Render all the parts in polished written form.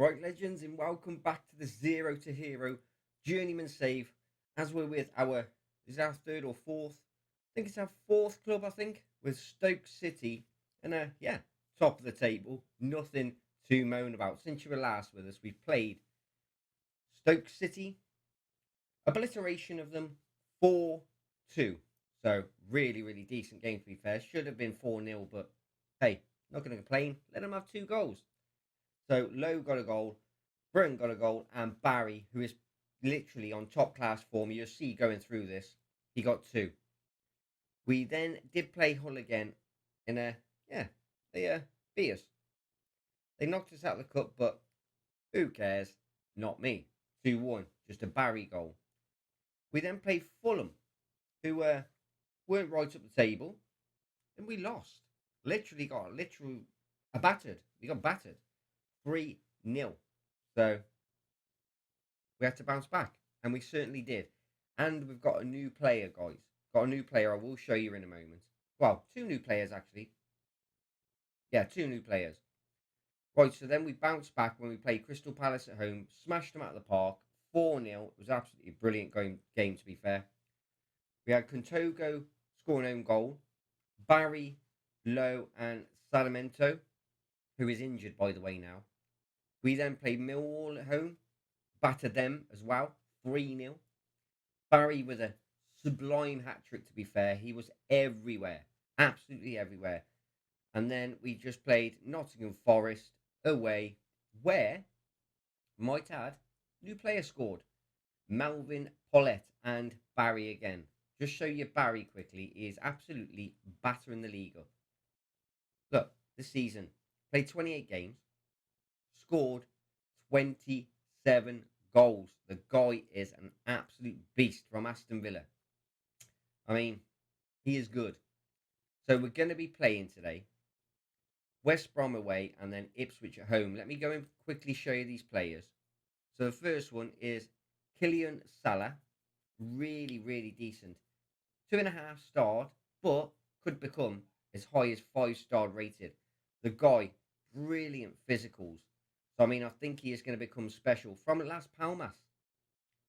Right, legends, and welcome back to the Zero to Hero Journeyman save. As we're with is it our third or fourth? I think it's our fourth club, I think, with Stoke City. And yeah, top of the table. Nothing to moan about. Since you were last with us, we've played Stoke City, obliteration of them 4-2. So, really, really decent game to be fair. Should have been 4-0, but hey, not going to complain. Let them have 2 goals. So, Lowe got a goal. Burton got a goal, and Barry, who is literally on top class form, you'll see going through this, he got 2. We then did play Hull again in they beat us. They knocked us out of the cup, but who cares? Not me. 2-1, just a Barry goal. We then played Fulham, who weren't right up the table, and we lost. Literally got battered. We got battered 3-0. So we had to bounce back, and we certainly did. And we've got a new player, guys. Got a new player. I will show you in a moment. Well, 2 new players, actually. Yeah, 2 new players. Right, so then we bounced back when we played Crystal Palace at home, smashed them out of the park, 4-0. It was absolutely a brilliant game, to be fair. We had Contogo score an own goal. Barry, Lowe, and Salamento, who is injured, by the way, now. We then played Millwall at home, battered them as well, 3-0. Barry with a sublime hat trick, to be fair. He was everywhere, absolutely everywhere. And then we just played Nottingham Forest away, where, might add, new player scored. Melvin Paulette and Barry again. Just show you Barry quickly. He is absolutely battering the league up. Look, this season, played 28 games, scored 27 goals. The guy is an absolute beast from Aston Villa. I mean, he is good. So we're going to be playing today West Brom away and then Ipswich at home. Let me go and quickly show you these players. So the first one is Kylian Salah. Really, really decent. 2.5 starred, but could become as high as 5-star rated. The guy, brilliant physicals. So, I mean, I think he is going to become special from Las Palmas.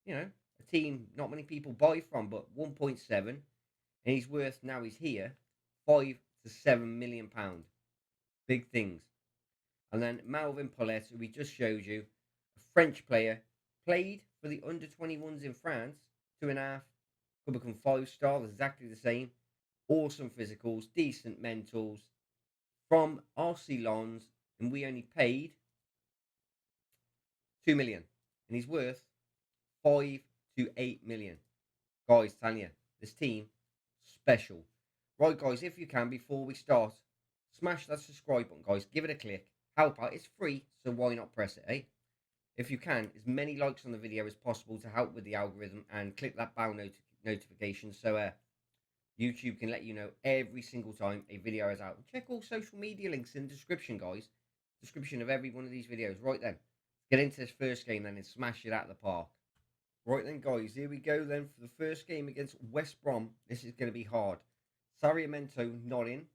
You know, a team not many people buy from, but 1.7. And he's worth, now he's here, 5 to 7 million pounds. Big things. And then Melvin Paulette, who we just showed you, a French player, played for the under-21s in France, 2.5, could become 5-star, exactly the same. Awesome physicals, decent mentals, from RC Lons, and we only paid 2 million, and he's worth 5 to 8 million. Guys, telling you, this team, special. Right, guys, if you can, before we start, smash that subscribe button, guys. Give it a click. Help out. It's free, so why not press it, eh? If you can, as many likes on the video as possible to help with the algorithm, and click that bell notification so YouTube can let you know every single time a video is out. And check all social media links in the description, guys. Description of every one of these videos. Right then, let's get into this first game then and smash it out of the park. Right then, guys, here we go then for the first game against West Brom. This is going to be hard. Sarmiento not in.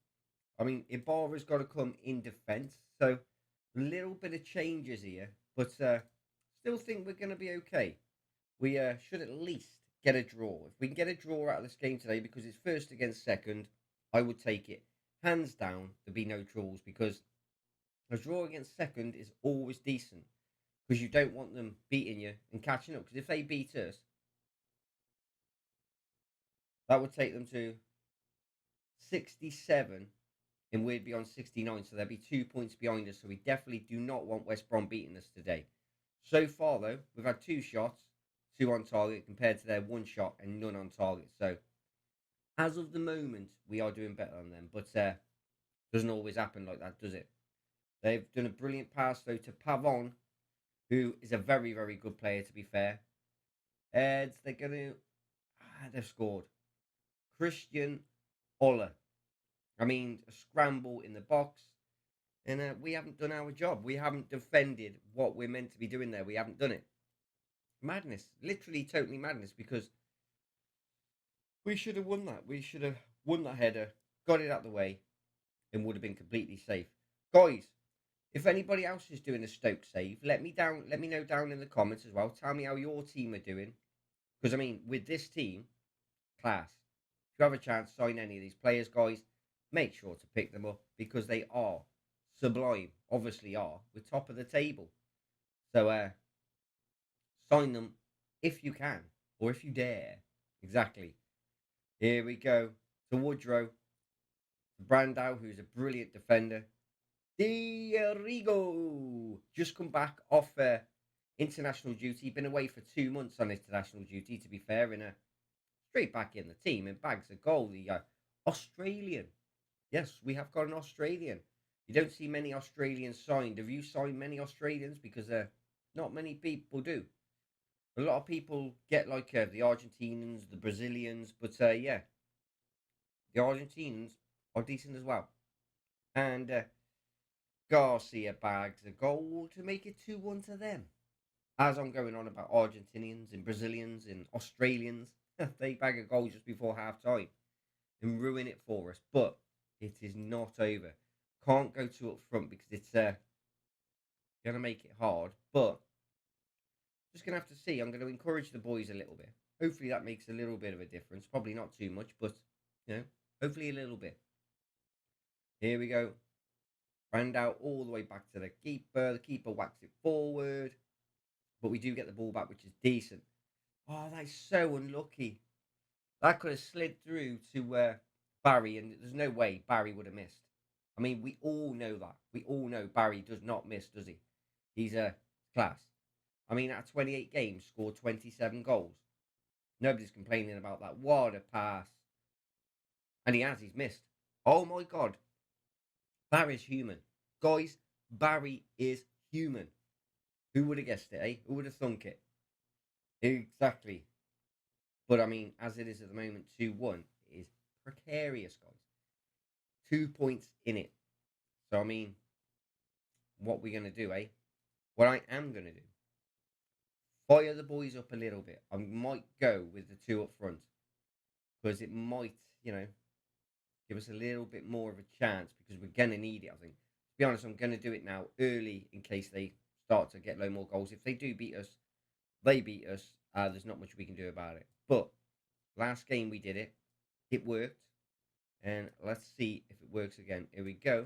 I mean, Ibarra's got to come in defence. So, a little bit of changes here. But still think we're going to be okay. We should at least get a draw. If we can get a draw out of this game today, because it's first against second, I would take it. Hands down, there'd be no draws, because a draw against second is always decent. Because you don't want them beating you and catching up. Because if they beat us, that would take them to 67 and we'd be on 69. So there'd be 2 points behind us. So we definitely do not want West Brom beating us today. So far, though, we've had 2 shots, 2 on target, compared to their 1 shot and none on target. So as of the moment, we are doing better than them. But doesn't always happen like that, does it? They've done a brilliant pass, though, to Pavon, who is a very, very good player, to be fair. They're going to... they've scored. Christian Ola. I mean, a scramble in the box. And we haven't done our job. We haven't defended what we're meant to be doing there. We haven't done it. Madness. Literally, totally madness, because we should have won that. We should have won that header, got it out of the way, and would have been completely safe. Guys, If anybody else is doing a Stoke save, let me know down in the comments as well. Tell me how your team are doing. Because I mean, with this team, class. If you have a chance, sign any of these players, guys. Make sure to pick them up because they are sublime. Obviously are. We're top of the table. So sign them if you can or if you dare. Exactly. Here we go to Woodrow, to Brandao, who's a brilliant defender. Diego just come back off international duty. Been away for 2 months on international duty, to be fair, and straight back in the team and bags a goal. The Australian. Yes, we have got an Australian. You don't see many Australians signed. Have you signed many Australians? Because not many people do. A lot of people get like the Argentinians, the Brazilians, but yeah, the Argentinians are decent as well. And Garcia bags a goal to make it 2-1 to them. As I'm going on about Argentinians and Brazilians and Australians, they bag a goal just before half time and ruin it for us. But it is not over. Can't go too up front because it's going to make it hard. But just going to have to see. I'm going to encourage the boys a little bit. Hopefully that makes a little bit of a difference. Probably not too much, but, hopefully a little bit. Here we go. Ran out all the way back to the keeper. The keeper whacks it forward. But we do get the ball back, which is decent. Oh, that's so unlucky. That could have slid through to Barry, and there's no way Barry would have missed. I mean, we all know that. We all know Barry does not miss, does he? He's a class. I mean, out of 28 games, scored 27 goals. Nobody's complaining about that. What a pass. And he's missed. Oh my God. Barry's human. Guys, Barry is human. Who would have guessed it, eh? Who would have thunk it? Exactly. But I mean, as it is at the moment, 2-1 is precarious, guys. 2 points in it. So, I mean, what we're going to do, eh? What I am going to do, fire the boys up a little bit. I might go with the 2 up front because it might, give us a little bit more of a chance because we're going to need it, I think. To be honest, I'm going to do it now early in case they start to get low more goals. If they do beat us, they beat us. There's not much we can do about it. But last game we did it. It worked. And let's see if it works again. Here we go.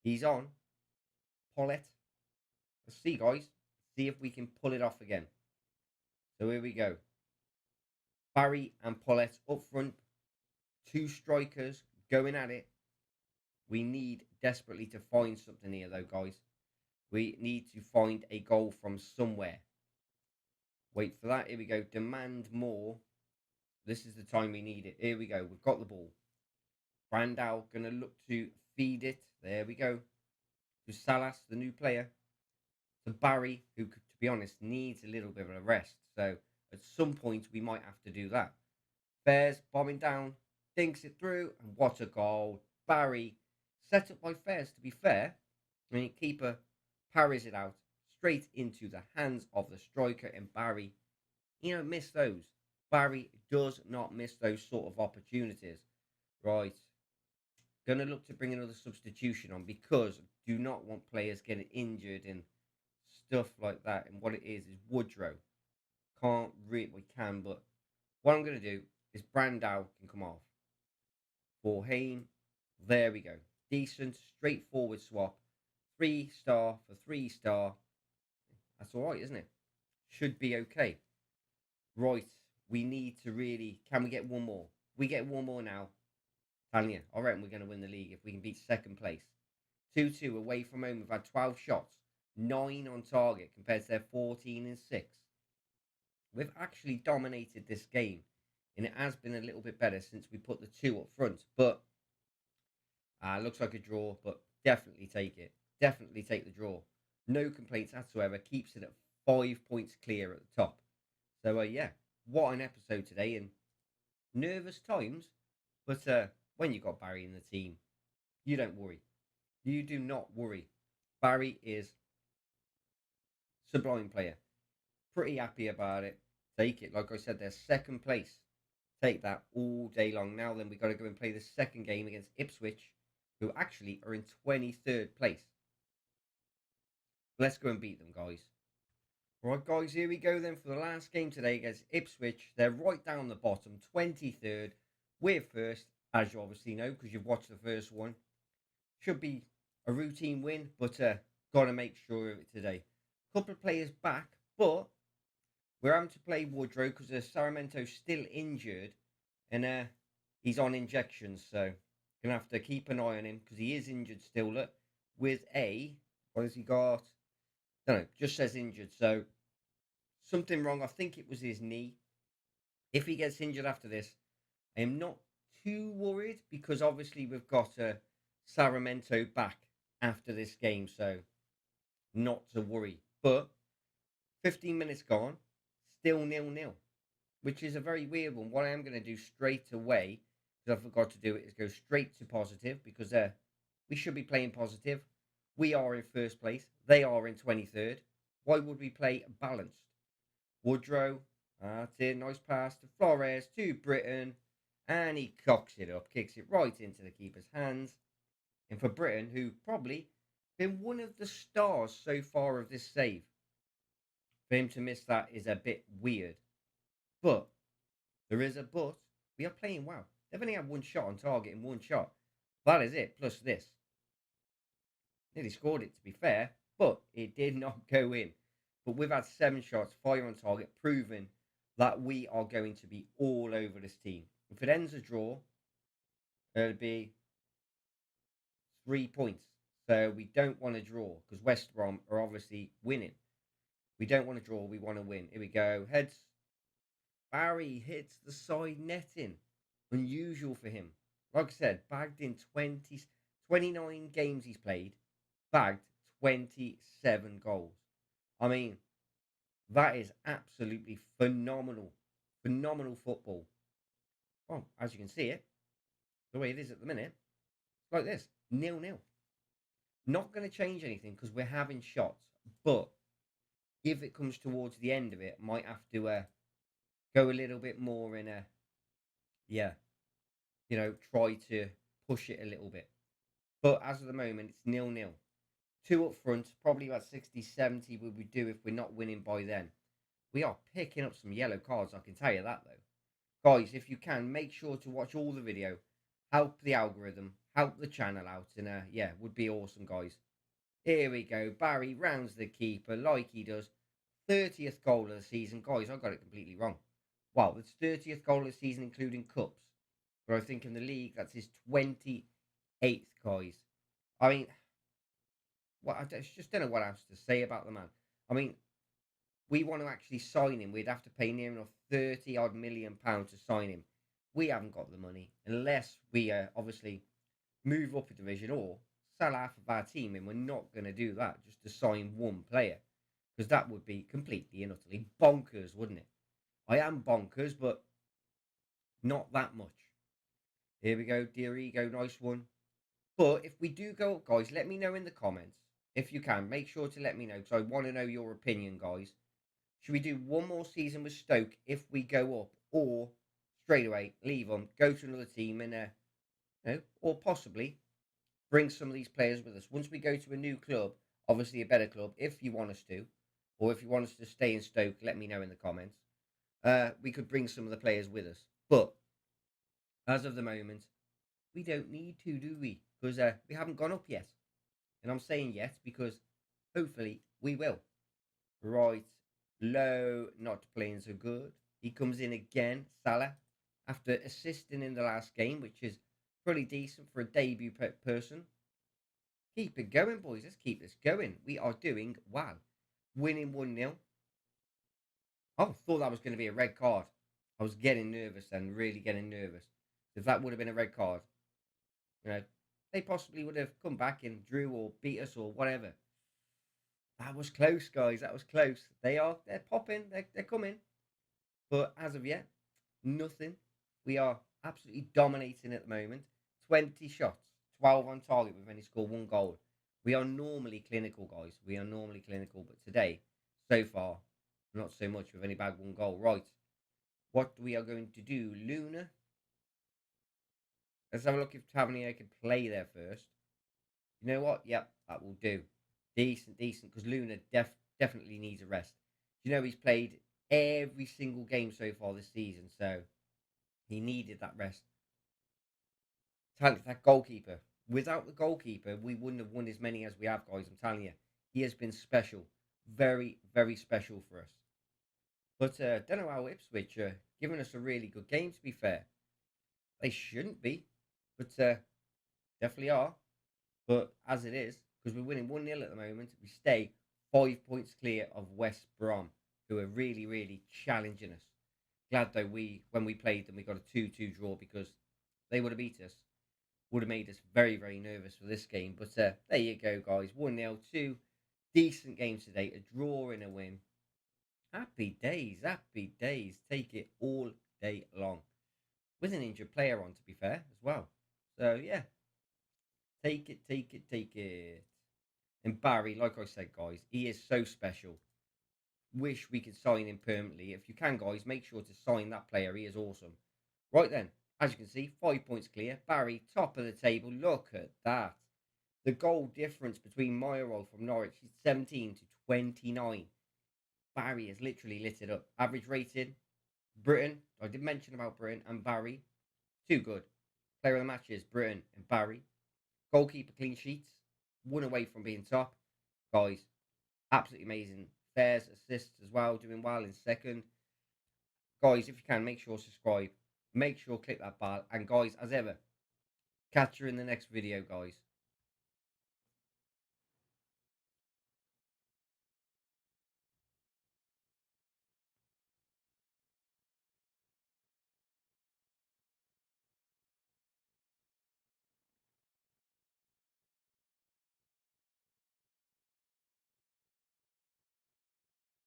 He's on. Paulette. Let's see, guys. See if we can pull it off again. So here we go. Barry and Paulette up front. 2 strikers going at it. We need desperately to find something here, though, guys. We need to find a goal from somewhere. Wait for that. Here we go. Demand more. This is the time we need it. Here we go. We've got the ball. Brandao going to look to feed it. There we go. To Salas, the new player. To Barry, who, to be honest, needs a little bit of a rest. So at some point, we might have to do that. Fairs bombing down. Dinks it through. And what a goal. Barry, set up by Fairs, to be fair. I mean, keeper parries it out straight into the hands of the striker. And Barry, miss those. Barry does not miss those sort of opportunities. Right. Going to look to bring another substitution on because I do not want players getting injured and stuff like that. And what it is Woodrow. Can't really, we can, but what I'm going to do is Brandao can come off. For Hain, there we go. Decent, straightforward swap. 3-star for 3-star. That's all right, isn't it? Should be okay. Right, we need to really... Can we get one more? We get one more now. Telling you, I reckon we're going to win the league if we can beat second place. 2-2 away from home. We've had 12 shots. 9 on target compared to their 14 and 6. We've actually dominated this game. And it has been a little bit better since we put the 2 up front. But looks like a draw, but definitely take it. Definitely take the draw. No complaints whatsoever. Keeps it at 5 points clear at the top. So, yeah, what an episode today. And nervous times. But when you got Barry in the team, you don't worry. You do not worry. Barry is sublime player. Pretty happy about it. Take it. Like I said, they're second place. Take that all day long. Now then, we've got to go and play the second game against Ipswich, who actually are in 23rd place. Let's go and beat them, guys. Right, guys, here we go then for the last game today against Ipswich. They're right down the bottom, 23rd. We're first, as you obviously know, because you've watched the first one. Should be a routine win, but got to make sure of it today. Couple of players back, but we're having to play Woodrow because Saramento's still injured, and he's on injections, so gonna have to keep an eye on him because he is injured still. Look, with what has he got? I don't know, just says injured, so something wrong. I think it was his knee. If he gets injured after this, I am not too worried because obviously we've got Saramento back after this game, so not to worry. But 15 minutes gone, still 0-0, which is a very weird one. What I am going to do straight away, because I forgot to do it, is go straight to positive because we should be playing positive. We are in first place. They are in 23rd. Why would we play balanced? Woodrow, that's it. Nice pass to Flores, to Britton, and he cocks it up, kicks it right into the keeper's hands. And for Britton, who probably been one of the stars so far of this save, for him to miss that is a bit weird. But there is a but. We are playing well. They've only had one shot on target in one shot. That is it, plus this. Nearly scored it, to be fair, but it did not go in. But we've had 7 shots, 5 on target, proving that we are going to be all over this team. If it ends a draw, it'll be 3 points. So we don't want to draw because West Brom are obviously winning. We don't want to draw, we want to win. Here we go. Heads. Barry hits the side netting. Unusual for him. Like I said, bagged in 29 games he's played, bagged 27 goals. I mean, that is absolutely phenomenal. Phenomenal football. Well, as you can see it, the way it is at the minute, it's like this, 0-0. Not going to change anything because we're having shots, but if it comes towards the end of it, might have to go a little bit more in try to push it a little bit. But as of the moment, it's 0-0. 2 up front, probably about 60, 70 would we do if we're not winning by then. We are picking up some yellow cards, I can tell you that though. Guys, if you can, make sure to watch all the video. Help the algorithm, help the channel out, and would be awesome, guys. Here we go. Barry rounds the keeper like he does. 30th goal of the season. Guys, I got it completely wrong. Wow, it's 30th goal of the season, including cups. But I think in the league, that's his 28th, guys. I mean, I just don't know what else to say about the man. I mean, we want to actually sign him. We'd have to pay near enough 30 odd million pounds to sign him. We haven't got the money unless we obviously move up a division or sell half of our team, and we're not going to do that just to sign one player because that would be completely and utterly bonkers, wouldn't it? I am bonkers, but not that much. Here we go, dear ego, nice one. But if we do go up, guys, let me know in the comments. If you can, make sure to let me know because I want to know your opinion, guys. Should we do one more season with Stoke if we go up, or straight away leave them, go to another team, and or possibly bring some of these players with us once we go to a new club, obviously a better club, if you want us to, or if you want us to stay in Stoke, let me know in the comments. We could bring some of the players with us, but as of the moment, we don't need to, do we? Because we haven't gone up yet, and I'm saying yet because hopefully we will. Right. Low, not playing so good. He comes in again, Salah, after assisting in the last game, which is pretty decent for a debut person. Keep it going, boys. Let's keep this going. We are doing well. Winning 1-0. Oh, thought that was going to be a red card. I was getting nervous and really getting nervous. If that would have been a red card, they possibly would have come back and drew or beat us or whatever. That was close, guys. That was close. They're popping. They're coming. But as of yet, nothing. We are absolutely dominating at the moment. 20 shots, 12 on target. We've only scored 1 goal. We are normally clinical, guys. We are normally clinical. But today, so far, not so much. We've only bagged 1 goal. Right. What we are going to do, Luna. Let's have a look if Tavernier can play there first. You know what? Yep, that will do. Decent, decent, because Luna definitely needs a rest. You know, he's played every single game so far this season, so he needed that rest. That goalkeeper. Without the goalkeeper, we wouldn't have won as many as we have, guys. I'm telling you, he has been special, very, very special for us. But don't know how Ipswich are giving us a really good game. To be fair, they shouldn't be, but definitely are. But as it is, because we're winning 1-0 at the moment, we stay 5 points clear of West Brom, who are really, really challenging us. Glad though when we played them, we got a 2-2 draw because they would have beat us. Would have made us very, very nervous for this game. But there you go, guys. 1-0, 2 decent games today. A draw and a win. Happy days, happy days. Take it all day long. With an injured player on, to be fair, as well. So, yeah. Take it, take it, take it. And Barry, like I said, guys, he is so special. Wish we could sign him permanently. If you can, guys, make sure to sign that player. He is awesome. Right then, as you can see, 5 points clear. Barry, top of the table. Look at that. The goal difference between Myrol from Norwich is 17 to 29. Barry has literally lit it up. Average rating, Britain. I did mention about Britain and Barry. Too good. Player of the match is Britain and Barry. Goalkeeper clean sheets. 1 away from being top. Guys, absolutely amazing. Fairs, assists as well. Doing well in second. Guys, if you can, make sure to subscribe. Make sure to click that bell. And guys, as ever, catch you in the next video, guys.